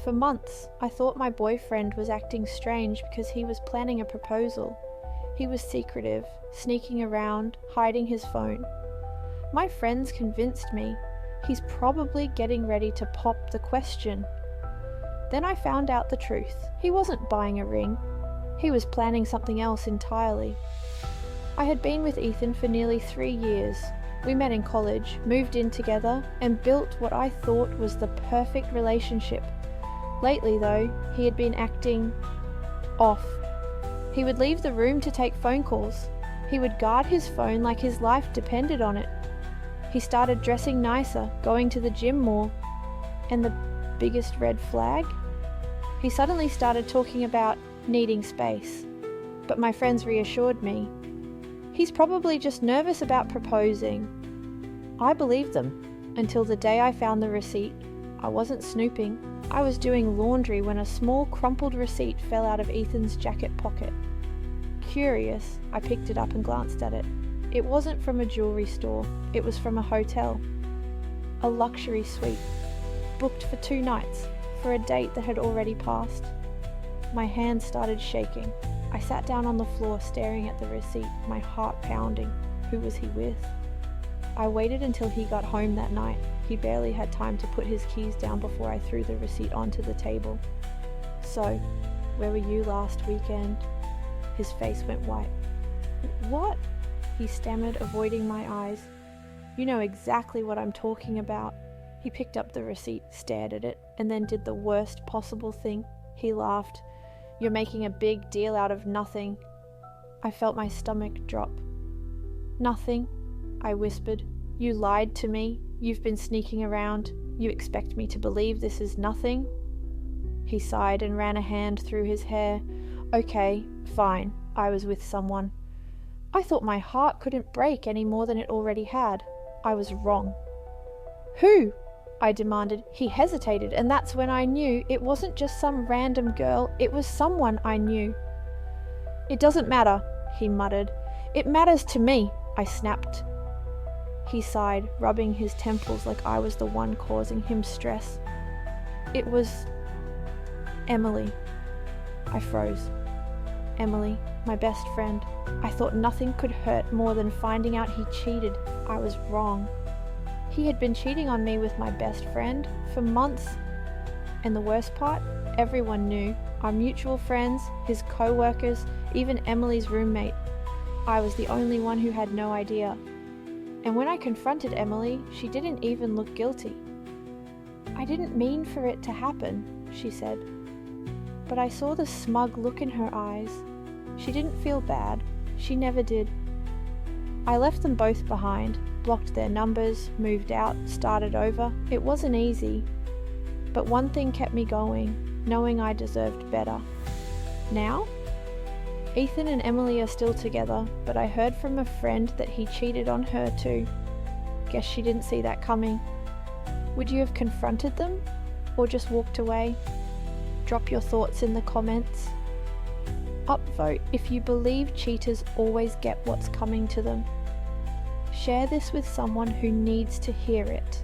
For months, I thought my boyfriend was acting strange because he was planning a proposal. He was secretive, sneaking around, hiding his phone. My friends convinced me he's probably getting ready to pop the question. Then I found out the truth. He wasn't buying a ring. He was planning something else entirely. I had been with Ethan for nearly 3 years. We met in college, moved in together, and built what I thought was the perfect relationship. Lately, though, he had been acting off. He would leave the room to take phone calls. He would guard his phone like his life depended on it. He started dressing nicer, going to the gym more. And the biggest red flag? He suddenly started talking about needing space. But my friends reassured me. He's probably just nervous about proposing. I believed them, until the day I found the receipt. I wasn't snooping. I was doing laundry when a small crumpled receipt fell out of Ethan's jacket pocket. Curious, I picked it up and glanced at it. It wasn't from a jewelry store, it was from a hotel. A luxury suite, booked for 2 nights, for a date that had already passed. My hands started shaking. I sat down on the floor staring at the receipt, my heart pounding. Who was he with? I waited until he got home that night. He barely had time to put his keys down before I threw the receipt onto the table. So, where were you last weekend? His face went white. What? He stammered, avoiding my eyes. You know exactly what I'm talking about. He picked up the receipt, stared at it, and then did the worst possible thing. He laughed. You're making a big deal out of nothing. I felt my stomach drop. Nothing, I whispered. You lied to me. You've been sneaking around. You expect me to believe this is nothing? He sighed and ran a hand through his hair. Okay, fine. I was with someone. I thought my heart couldn't break any more than it already had. I was wrong. Who? I demanded. He hesitated, and that's when I knew it wasn't just some random girl, it was someone I knew. It doesn't matter, he muttered. It matters to me, I snapped. He sighed, rubbing his temples like I was the one causing him stress. It was Emily. I froze. Emily, my best friend. I thought nothing could hurt more than finding out he cheated. I was wrong. He had been cheating on me with my best friend for months. And the worst part, everyone knew. Our mutual friends, his co-workers, even Emily's roommate. I was the only one who had no idea. And when I confronted Emily, she didn't even look guilty. I didn't mean for it to happen, she said. But I saw the smug look in her eyes. She didn't feel bad. She never did. I left them both behind, blocked their numbers, moved out, started over. It wasn't easy. But one thing kept me going, knowing I deserved better. Now? Ethan and Emily are still together, but I heard from a friend that he cheated on her too. Guess she didn't see that coming. Would you have confronted them? Or just walked away? Drop your thoughts in the comments. Upvote if you believe cheaters always get what's coming to them. Share this with someone who needs to hear it.